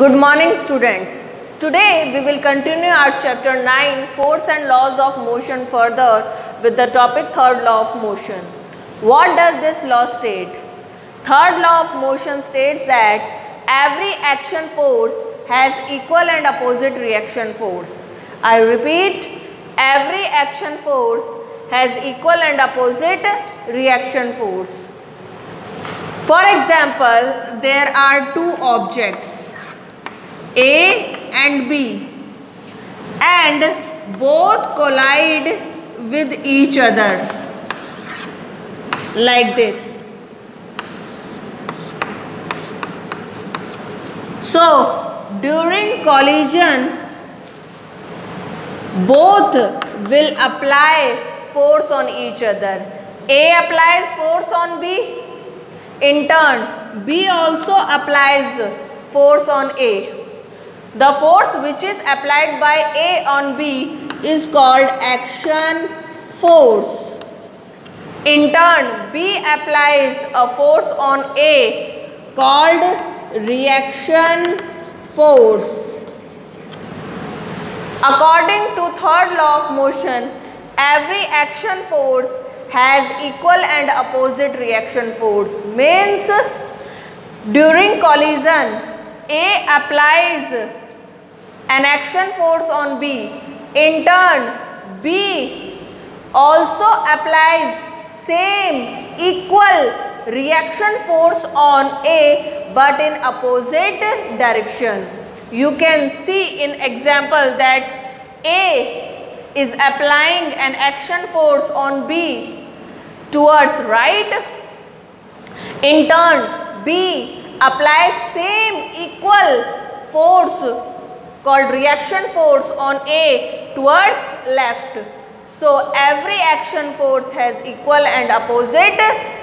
Good morning students. Today we will continue our chapter 9 Force and Laws of Motion further with the topic third law of motion. What does this law state? Third law of motion states that every action force has equal and opposite reaction force. I repeat, every action force has equal and opposite reaction force. For example, there are two objects A and B and both collide with each other like this. So, during collision, both will apply force on each other. A applies force on B. In turn, B also applies force on A. The force which is applied by A on B is called action force. In turn, B applies a force on A called reaction force. According to third law of motion, every action force has equal and opposite reaction force. Means during collision, A applies an action force on B. In turn, B also applies same equal reaction force on A but in opposite direction. You can see in example that A is applying an action force on B towards right. In turn, B applies same equal force called reaction force on A towards left. So, every action force has equal and opposite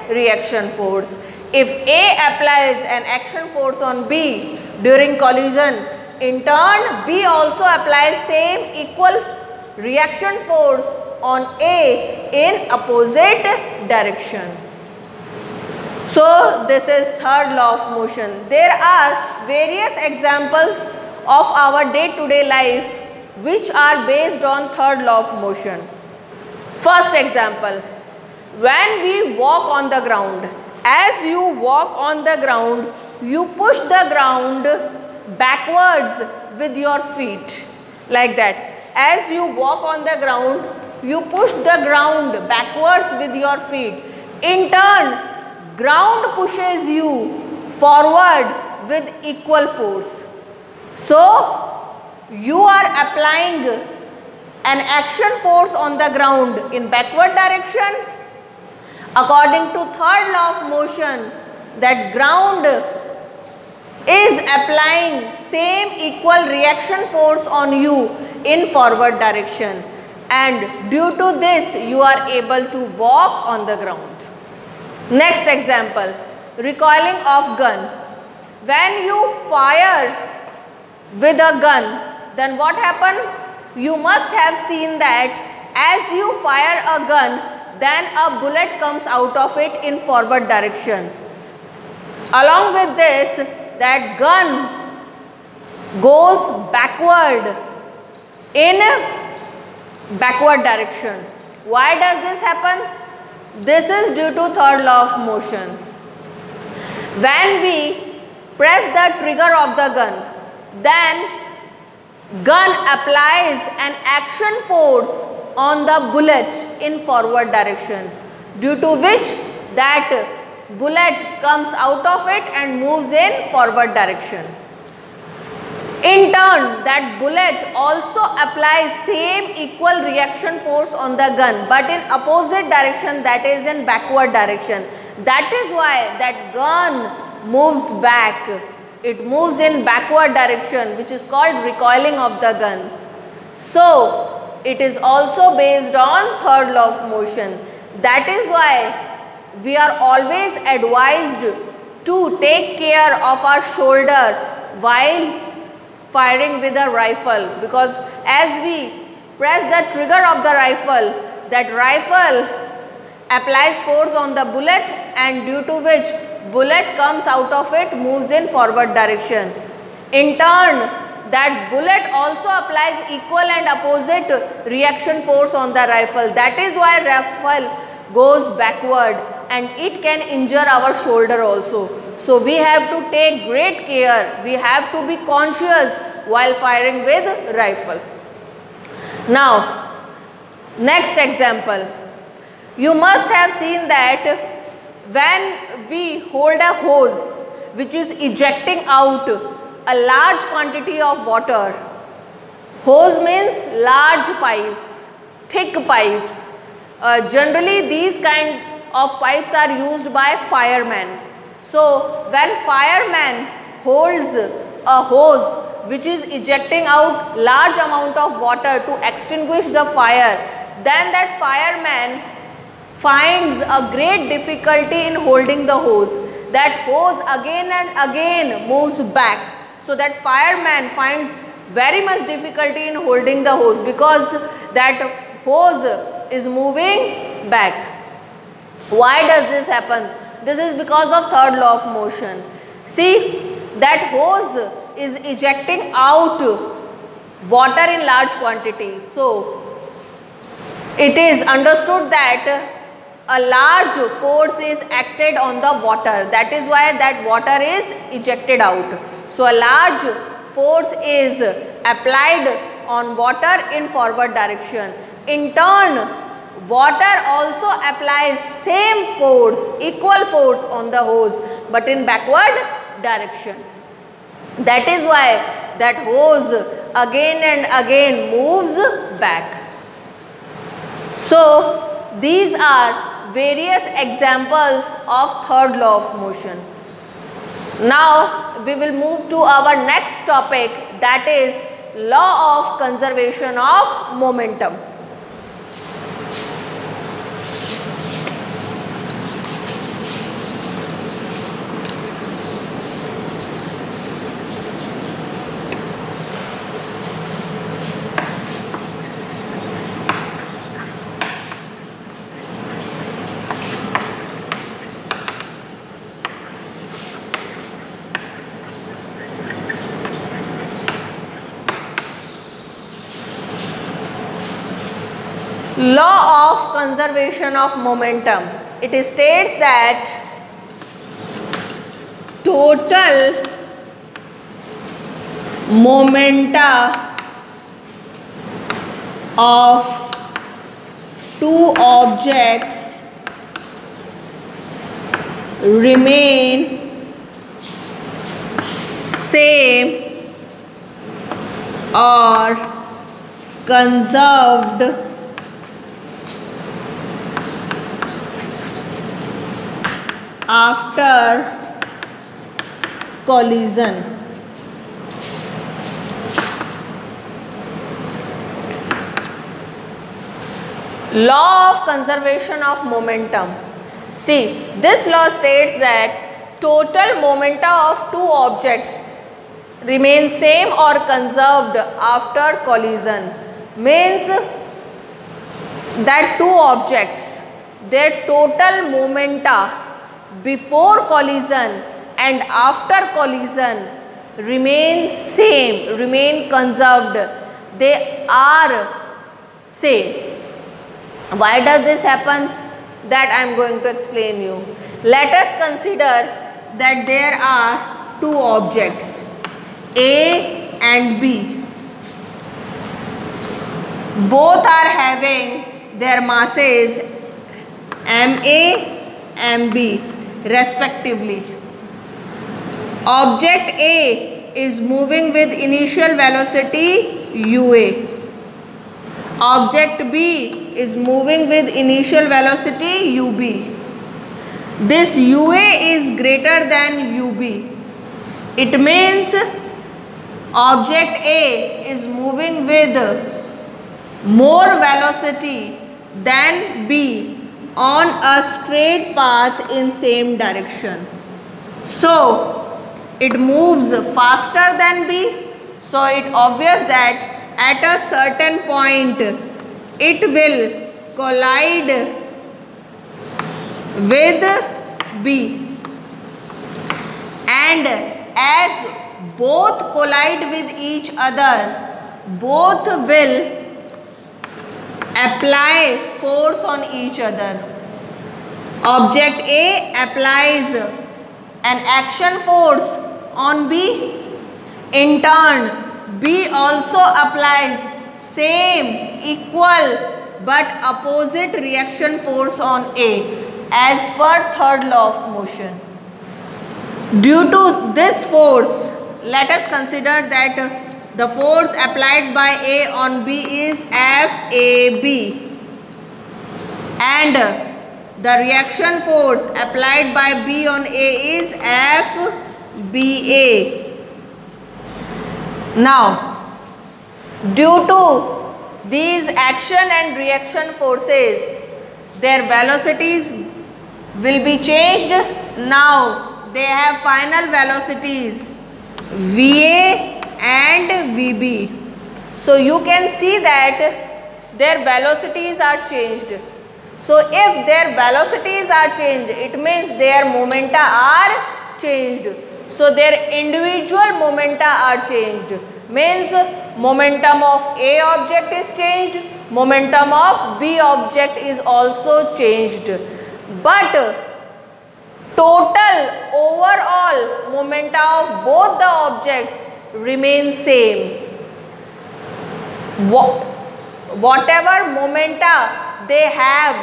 reaction force. If A applies an action force on B during collision, in turn B also applies same equal reaction force on A in opposite direction. So, this is third law of motion. There are various examples of our day-to-day life which are based on third law of motion. First example, when we walk on the ground, as you walk on the ground, you push the ground backwards with your feet like that. As you walk on the ground, you push the ground backwards with your feet. In turn, ground pushes you forward with equal force. So, you are applying an action force on the ground in backward direction. According to third law of motion, that ground is applying same equal reaction force on you in forward direction, and due to this you are able to walk on the ground. Next example, recoiling of gun. When you fire with a gun, then what happened? You must have seen that as you fire a gun, then a bullet comes out of it in forward direction. Along with this, that gun goes backward in backward direction. Why does this happen? This is due to third law of motion. When we press the trigger of the gun, then gun applies an action force on the bullet in forward direction, due to which that bullet comes out of it and moves in forward direction. In turn, that bullet also applies same equal reaction force on the gun but in opposite direction, that is in backward direction. That is why that gun moves back. It moves in backward direction, which is called recoiling of the gun. So, it is also based on third law of motion. That is why we are always advised to take care of our shoulder while firing with a rifle, because as we press the trigger of the rifle, that rifle applies force on the bullet, and due to which bullet comes out of it, moves in forward direction. In turn, that bullet also applies equal and opposite reaction force on the rifle. That is why rifle goes backward and it can injure our shoulder also. So we have to take great care. We have to be conscious while firing with rifle. Now, next example. You must have seen that when we hold a hose which is ejecting out a large quantity of water. Hose means large pipes, thick pipes. Generally these kind of pipes are used by firemen. So when fireman holds a hose which is ejecting out large amount of water to extinguish the fire, then that fireman finds a great difficulty in holding the hose. That hose again and again moves back. So that fireman finds very much difficulty in holding the hose because that hose is moving back. Why does this happen? This is because of third law of motion. See, that hose is ejecting out water in large quantities. So it is understood that a large force is acted on the water. That is why that water is ejected out. So a large force is applied on water in forward direction. In turn, water also applies same force, equal force on the hose, but in backward direction. That is why that hose again and again moves back. So these are various examples of third law of motion. Now we will move to our next topic, that is law of conservation of momentum. Law of conservation of momentum. It states that total momenta of two objects remain same or conserved after collision. Law of conservation of momentum. See, this law states that total momenta of two objects remain same or conserved after collision. Means that two objects, their total momenta before collision and after collision remain same, remain conserved. They are same. Why does this happen? That I am going to explain you. Let us consider that there are two objects A and B. Both are having their masses MA and B respectively. Object A is moving with initial velocity UA. Object B is moving with initial velocity UB. This UA is greater than UB. It means object A is moving with more velocity than B on a straight path in same direction. So it moves faster than B. So it obvious that at a certain point it will collide with B, and as both collide with each other, both will apply force on each other. Object A applies an action force on B. In turn, B also applies same, equal but opposite reaction force on A as per third law of motion. Due to this force, let us consider that the force applied by A on B is FAB and the reaction force applied by B on A is FBA. Now, due to these action and reaction forces, their velocities will be changed. Now, they have final velocities VA and VB. So, you can see that their velocities are changed. So, if their velocities are changed, it means their momenta are changed. So, their individual momenta are changed. Means momentum of A object is changed, momentum of B object is also changed. But total overall momenta of both the objects remain same. Whatever momenta they have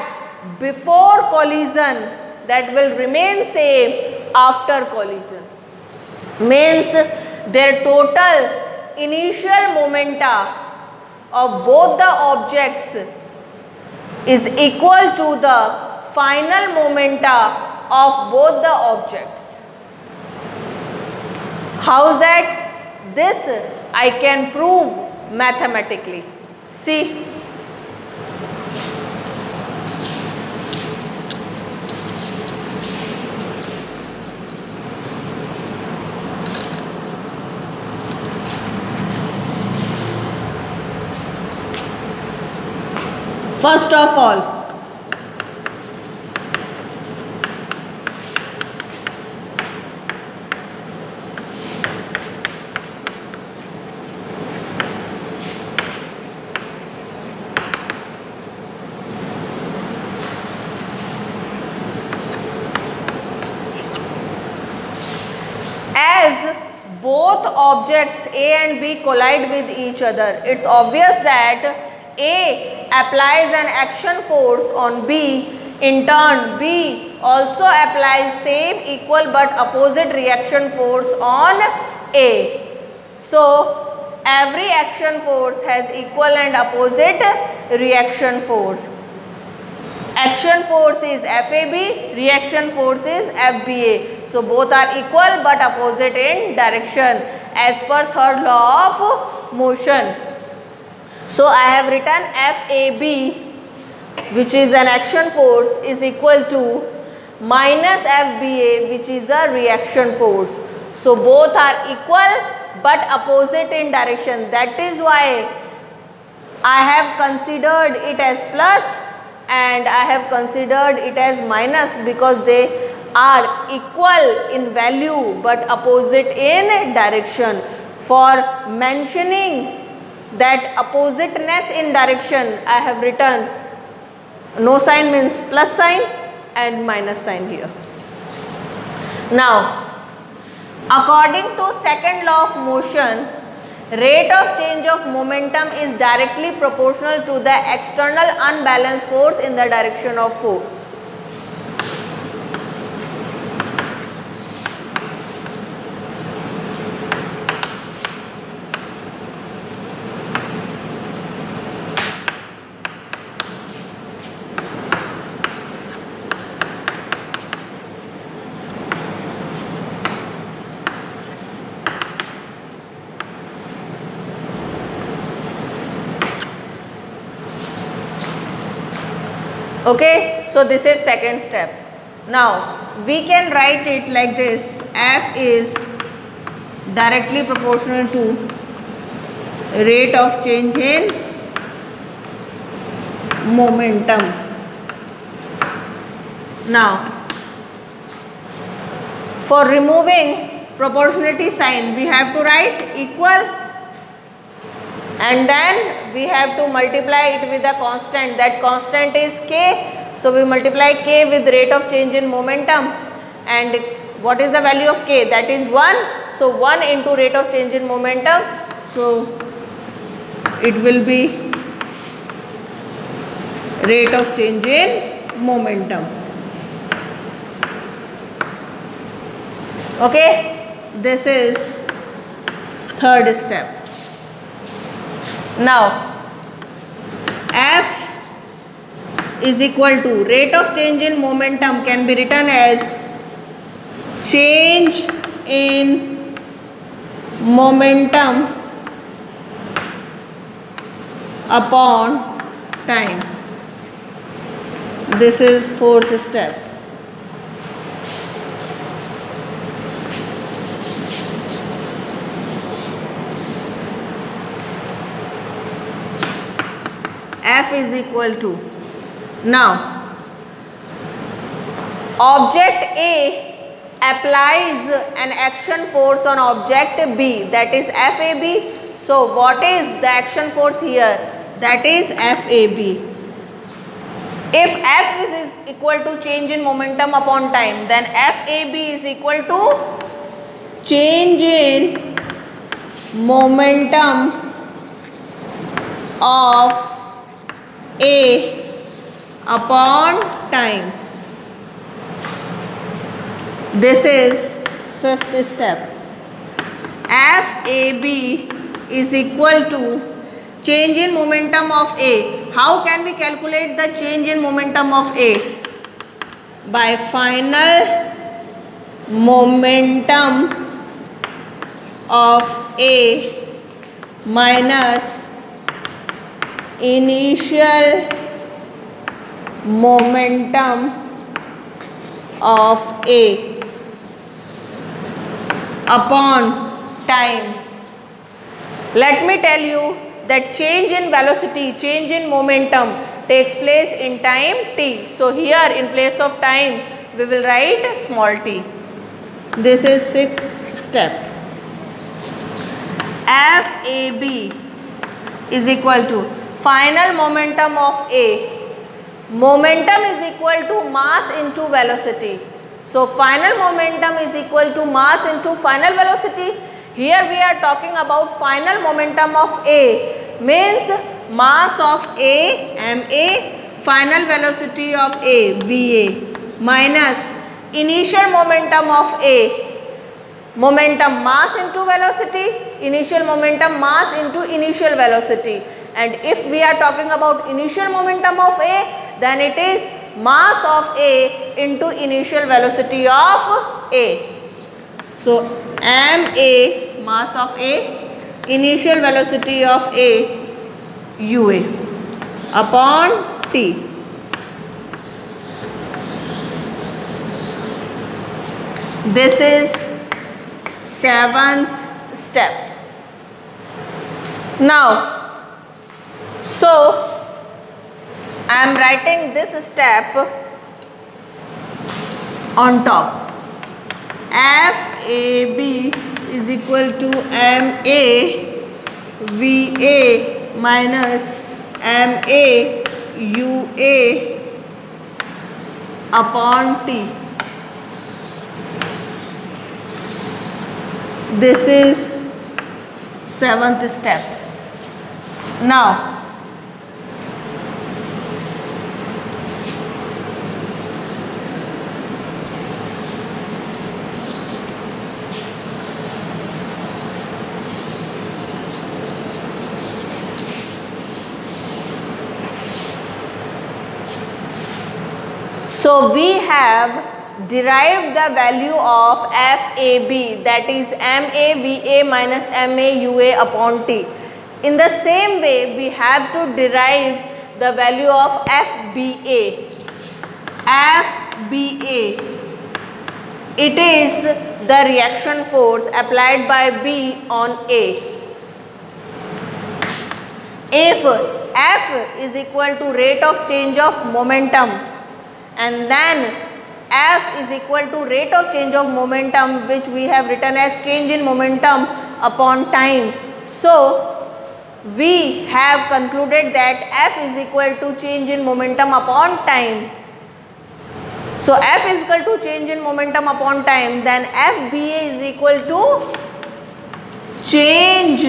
before collision, that will remain same after collision. Means their total initial momenta of both the objects is equal to the final momenta of both the objects. How is that? This I can prove mathematically. See. First of all, as both objects A and B collide with each other, it's obvious that A applies an action force on B. In turn, B also applies same, equal but opposite reaction force on A. So, every action force has equal and opposite reaction force. Action force is FAB, reaction force is FBA. So, both are equal but opposite in direction as per third law of motion. So, I have written FAB, which is an action force, is equal to minus FBA, which is a reaction force. So, both are equal but opposite in direction. That is why I have considered it as plus and I have considered it as minus, because they are equal in value but opposite in direction. For mentioning that oppositeness in direction, I have written no sign means plus sign and minus sign here. Now, according to second law of motion, rate of change of momentum is directly proportional to the external unbalanced force in the direction of force. Okay, so this is second step. Now, we can write it like this: F is directly proportional to rate of change in momentum. Now, for removing proportionality sign, we have to write equal, and then we have to multiply it with a constant. That constant is k. So we multiply k with rate of change in momentum, and what is the value of k? That is 1. So 1 into rate of change in momentum. So it will be rate of change in momentum. Okay, this is third step. Now F is equal to rate of change in momentum can be written as change in momentum upon time. This is fourth step. F is equal to, now object A applies an action force on object B, that is FAB. So what is the action force here? That is FAB. If F is equal to change in momentum upon time, then FAB is equal to change in momentum of A upon time. This is fifth step. FAB is equal to change in momentum of A. How can we calculate the change in momentum of A? By final momentum of A minus initial momentum of A upon time. Let me tell you that change in velocity, change in momentum takes place in time t. So here in place of time we will write small t. This is sixth step. FAB is equal to final momentum of A. Momentum is equal to mass into velocity. So final momentum is equal to mass into final velocity. Here we are talking about final momentum of A, means mass of A, ma, final velocity of A, va, minus initial momentum of A, momentum mass into velocity, initial momentum mass into initial velocity. And if we are talking about initial momentum of A, then it is mass of A into initial velocity of A. So ma, mass of A, initial velocity of A, ua upon t. This is seventh step. Now, so I am writing this step on top. FAB is equal to MA VA minus MA UA upon T. This is seventh step. Now, so we have derived the value of FAB, that is MAVA minus MAUA upon T. In the same way, we have to derive the value of FBA. FBA, it is the reaction force applied by B on A. If F is equal to rate of change of momentum, and then F is equal to rate of change of momentum, which we have written as change in momentum upon time. So we have concluded that F is equal to change in momentum upon time. So F is equal to change in momentum upon time, then FBA is equal to change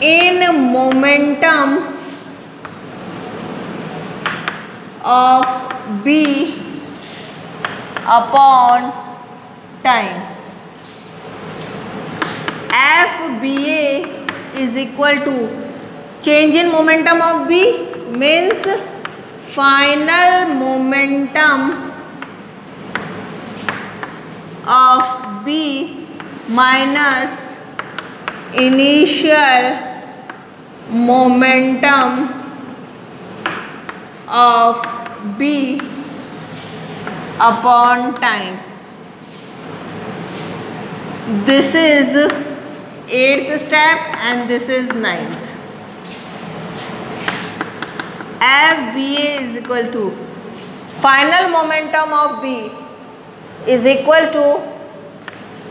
in momentum of B upon time. FBA is equal to change in momentum of B means final momentum of B minus initial momentum of B upon time. This is 8th step and this is 9th. FBA is equal to final momentum of B is equal to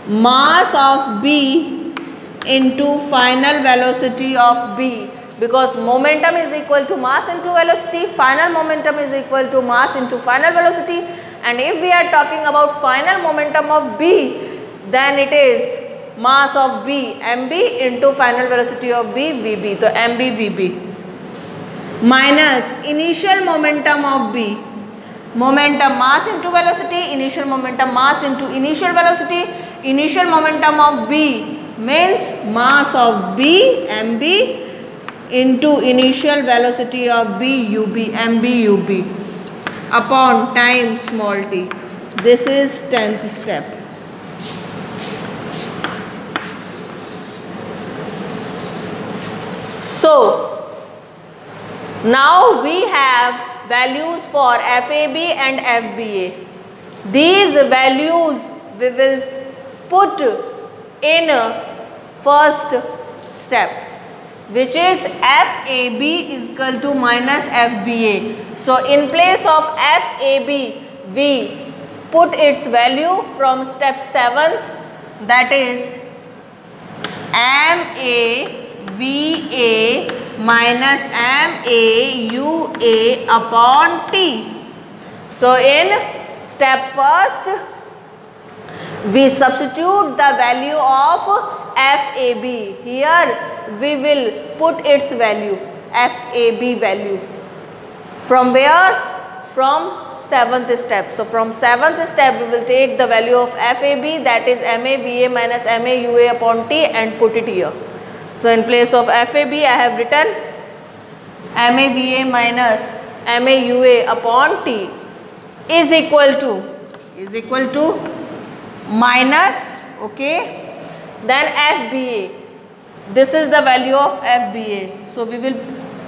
mass of B into final velocity of B, because momentum is equal to mass into velocity, final momentum is equal to mass into final velocity, and if we are talking about final momentum of B, then it is mass of B mb into final velocity of B vb, so mb vb minus initial momentum of B, momentum mass into velocity, initial momentum mass into initial velocity, initial momentum of B means mass of B mb into initial velocity of B ub mb ub upon time small t. This is 10th step. So now we have values for FAB and FBA. These values we will put in first step, which is FAB is equal to minus FBA. So in place of FAB we put its value from step 7th, that is MAVA minus MAUA upon T. So in step first we substitute the value of FAB. Here we will put its value, FAB value. From where? From 7th step. So from 7th step we will take the value of FAB, that is MAVA minus MAUA upon T, and put it here. So in place of FAB I have written MAVA minus MAUA upon T is equal to minus, okay, then FBA. This is the value of FBA. So we will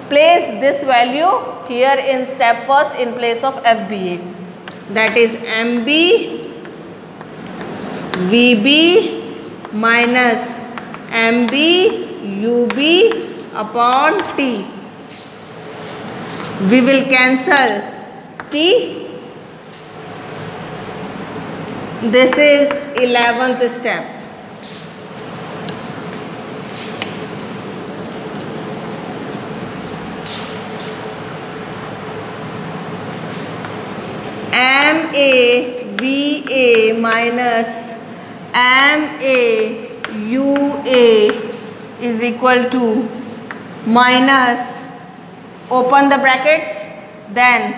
place this value here in step first in place of FBA, that is MB VB minus MB UB upon T. We will cancel T. This is 11th step. MAVA minus MAUA is equal to minus, open the brackets, then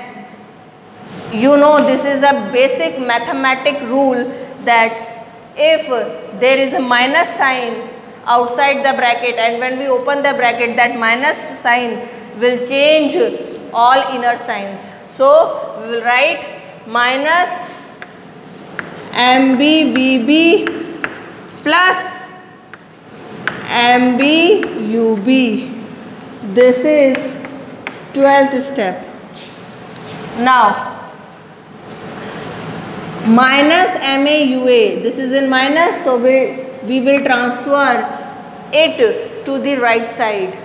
you know this is a basic mathematic rule that if there is a minus sign outside the bracket and when we open the bracket, that minus sign will change all inner signs. So we will write minus MBVB plus MBUB. This is 12th step. Now minus MAUA, this is in minus, so we will transfer it to the right side.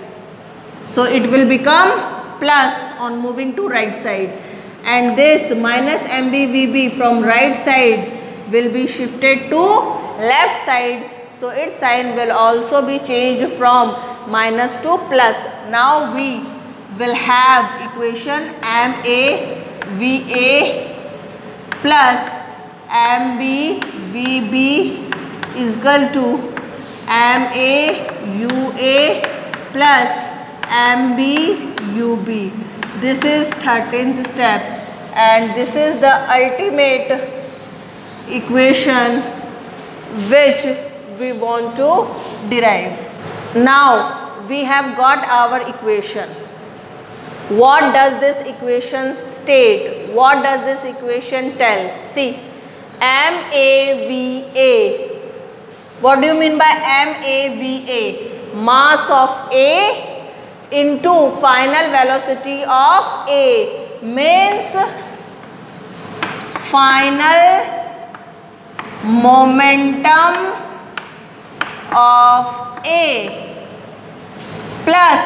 So it will become plus on moving to right side. and this minus MBVB from right side will be shifted to left side. So its sign will also be changed from minus to plus. Now we will have equation MAVA plus MBVB is equal to MAUA plus MBUB. This is 13th step, and this is the ultimate equation which we want to derive. Now we have got our equation. What does this equation state? What does this equation tell? See, MAVA. What do you mean by MAVA? Mass of A into final velocity of A means final momentum of A plus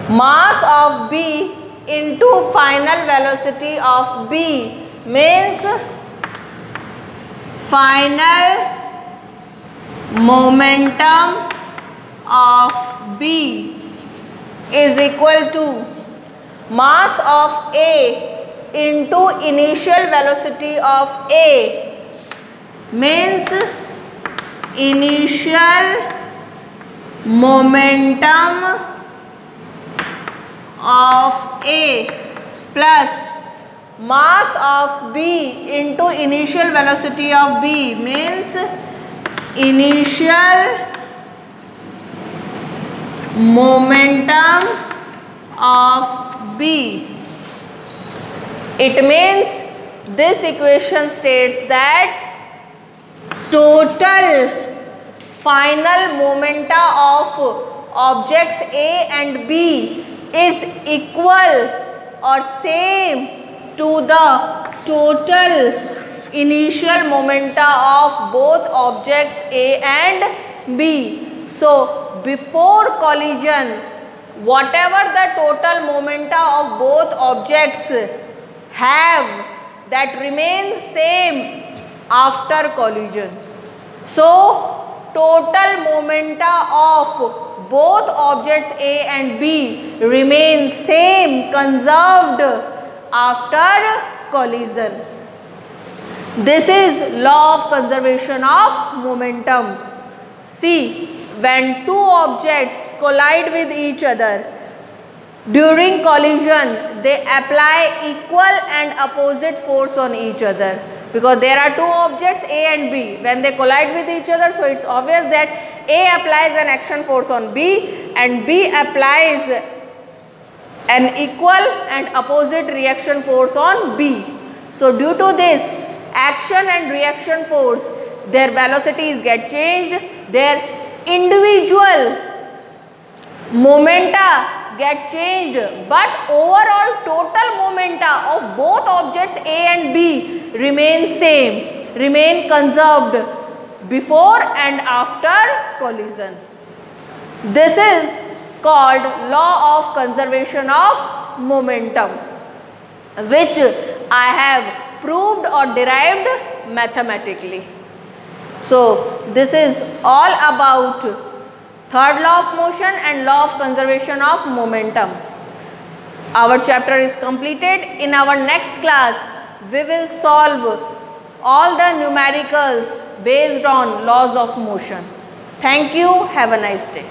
mass of B into final velocity of B means final momentum of B is equal to mass of A into initial velocity of A means initial momentum of A plus mass of B into initial velocity of B means initial momentum of B. It means this equation states that total final momenta of objects A and B is equal or same to the total initial momenta of both objects A and B. So before collision, whatever the total momenta of both objects have, that remains same after collision. So total momenta of both objects A and B remain same, conserved after collision. This is law of conservation of momentum. See, when two objects collide with each other, during collision they apply equal and opposite force on each other, because there are two objects A and B. When they collide with each other, so it's obvious that A applies an action force on B and B applies an equal and opposite reaction force on B. So due to this action and reaction force, their velocities get changed, their individual momenta get changed, but overall total momenta of both objects A and B remain same, remain conserved before and after collision. This is called law of conservation of momentum, which I have proved or derived mathematically. So this is all about third law of motion and law of conservation of momentum. Our chapter is completed. In our next class, we will solve all the numericals based on laws of motion. Thank you. Have a nice day.